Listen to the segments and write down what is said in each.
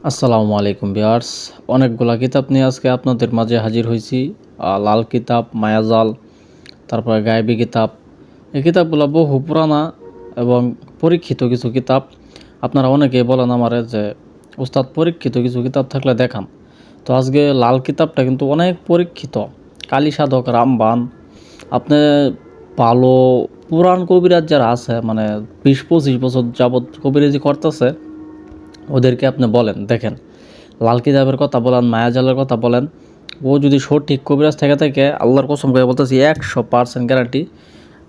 আসসালামু আলাইকুম ভিউয়ার্স। অনেকগুলা কিতাব নিয়ে আজকে আপনাদের মাঝে হাজির হয়েছি। লাল কিতাব, মায়াজাল, তারপরে গায়েবী কিতাব। এই কিতাবগুলো বহু পুরানা এবং পরীক্ষিত কিছু কিতাব। আপনারা অনেকেই বলেন আমারে যে উস্তাদ পরীক্ষিত কিছু কিতাব থাকলে দেখান। তো আজকে লাল কিতাবটা কিন্তু অনেক পরীক্ষিত। কালী সাধক রামবান, আপনি ভালো পুরাণ কবিরাজ যারা আছে, মানে 20-25 বছর যাবৎ কবিরাজি করতেছে, ওদেরকে আপনি বলেন দেখেন, লাল কিতাবের কথা বলেন, মায়াজালের কথা বলেন, ও যদি সঠিক কবিরাজ থেকে থাকে, আল্লাহর কসম করে বলতেছি 100% গ্যারান্টি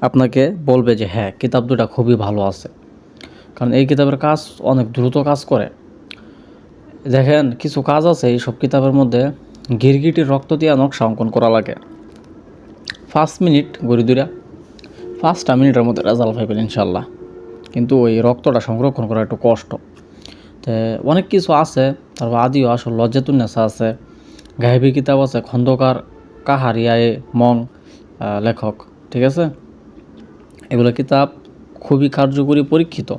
আপনাকে বলবে যে হ্যাঁ, কিতাব দুটা খুবই ভালো আছে। কারণ এই কিতাবের কাজ অনেক দ্রুত কাজ করে। দেখেন, কিছু কাজ আছে এইসব কিতাবের মধ্যে, গিরগিটির রক্ত দিয়ে নকশা অঙ্কন করা লাগে। 5 মিনিট ঘুরি দুরা, 5টা মিনিটের মধ্যে রেজাল্ট পাইবেন ইনশাল্লাহ। কিন্তু ওই রক্তটা সংরক্ষণ করা একটু কষ্ট। তো অনেক কিছু আছে। তারপর আদিও আসল লজ্জাতুন্নেসা আছে, গায়েবী কিতাব আছে, খন্দকার কাহারিয়ায়ে মং লেখক, ঠিক আছে। এগুলো কিতাব খুবই কার্যকরী, পরীক্ষিত।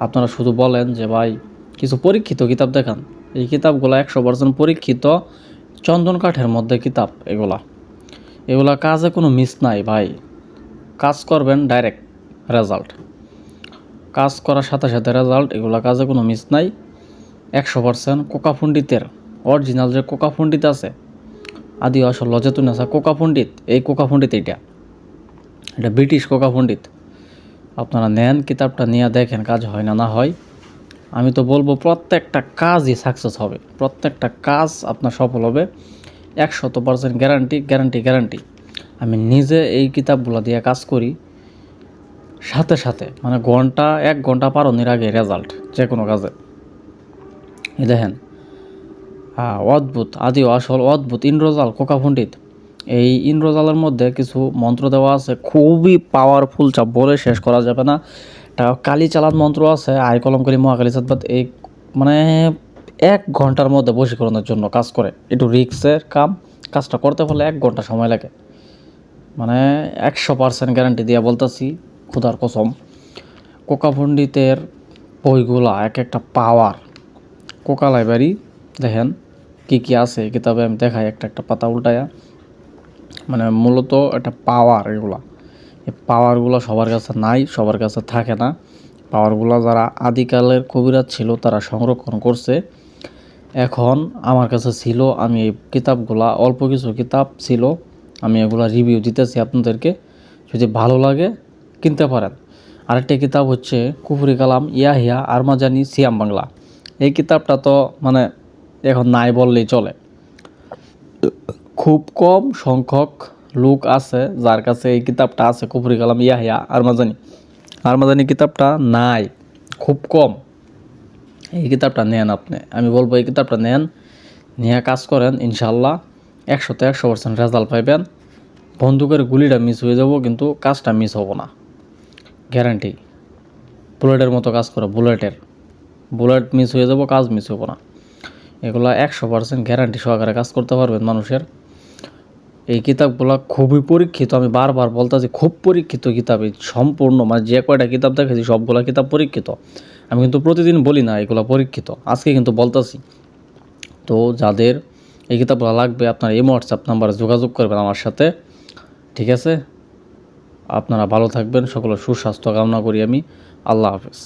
আপনারা শুধু বলেন যে ভাই কিছু পরীক্ষিত কিতাব দেখান। এই কিতাবগুলো 100% পরীক্ষিত, চন্দন কাঠের মধ্যে কিতাব। এগুলা কাজে কোনো মিস নাই ভাই। কাজ করবেন ডাইরেক্ট রেজাল্ট, কাজ করার সাথে সাথে রেজাল্ট। এগুলা কাজে কোনো মিস নাই। 100% কোকা পণ্ডিতের অরিজিনাল যে কোকা পণ্ডিত আছে, আদি আসল লজ্জাতুন্নেসা কোকা পণ্ডিত, এই কোকা পণ্ডিত এটা ব্রিটিশ কোকা পণ্ডিত। আপনারা নেন কিতাবটা নিয়ে দেখেন কাজ হয় না না হয়। আমি তো বলবো প্রত্যেকটা কাজই সাকসেস হবে, প্রত্যেকটা কাজ আপনার সফল হবে। 100% গ্যারান্টি গ্যারান্টি গ্যারান্টি। আমি নিজে এই কিতাবগুলো দিয়ে কাজ করি, সাথে সাথে মানে 1 ঘন্টা পারনের আগে রেজাল্ট যে কোনো কাজে। দেখেন, অদ্ভুত, আদি আসল অদ্ভুত ইন্দ্রজাল কোকা পণ্ডিত। এই ইন্দ্রজালের মধ্যে কিছু মন্ত্র দেওয়া আছে, খুবই পাওয়ারফুল, যা বলে শেষ করা যাবে না। একটা কালী চালান মন্ত্র আছে, আয় কলম করি মহাকালী সাদবাদ। এই মানে 1 ঘন্টার মধ্যে বশীকরণের জন্য কাজ করে। একটু রিক্সের কাম, কাজটা করতে পারলে 1 ঘন্টা সময় লাগে। মানে 100% গ্যারান্টি দিয়ে বলতেছি, খুদার কসম। কোকা পণ্ডিতের বইগুলা এক একটা পাওয়ার। কোকা লাইব্রেরি দেখেন কি কি আছে এই কিতাবে, আমি দেখাই একটা একটা পাতা উল্টায়া। মানে মূলত একটা পাওয়ার। এই পাওয়ারগুলো সবার কাছে নাই, সবার কাছে থাকে না। পাওয়ারগুলো যারা আদিকালের কবিরাজ ছিল তারা সংরক্ষণ করছে। এখন আমার কাছে ছিল, আমি এই কিতাবগুলা, অল্প কিছু কিতাব ছিল, আমি এগুলা রিভিউ দিতেছি আপনাদেরকে। যদি ভালো লাগে কিনতে পারেন। আরেকটা কিতাব হচ্ছে কুফরি কালাম ইয়াহিয়া আরমাজানি সিয়াম বাংলা। এই কিতাবটা তো মানে এখন নাই বললেই চলে। খুব কম সংখ্যক লোক আছে যার কাছে এই কিতাবটা আছে, কুফরি কালাম ইয়াহিয়া আরমাজানি কিতাবটা নাই, খুব কম। এই কিতাবটা নেন আপনি, আমি বলবো এই কিতাবটা নেন, নিয়ে কাজ করেন, ইনশাল্লাহ 100% রেজাল্ট পাইবেন। বন্দুকের গুলিটা মিস হয়ে যাব কিন্তু কাজটা মিস হবো না, গ্যারান্টি। বুলেটের মতো কাজ করে, বুলেট মিস হয়ে যাব, কাজ মিস হবো না। এগুলো 100% গ্যারান্টি সহকারে কাজ করতে পারবেন মানুষের। এই কিতাবগুলো খুবই পরীক্ষিত, আমি বারবার বলতেছি, খুব পরীক্ষিত কিতাব। এই সম্পূর্ণ মানে যে কয়টা কিতাব দেখেছি সবগুলা কিতাব পরীক্ষিত। আমি কিন্তু প্রতিদিন বলি না এগুলো পরীক্ষিত, আজকে কিন্তু বলতেছি। তো যাদের এই কিতাবগুলো লাগবে, আপনার এই হোয়াটসঅ্যাপ নাম্বারে যোগাযোগ করবেন আমার সাথে, ঠিক আছে। আপনারা ভালো থাকবেন, সকলের সুস্বাস্থ্য কামনা করি আমি। আল্লাহ হাফেজ।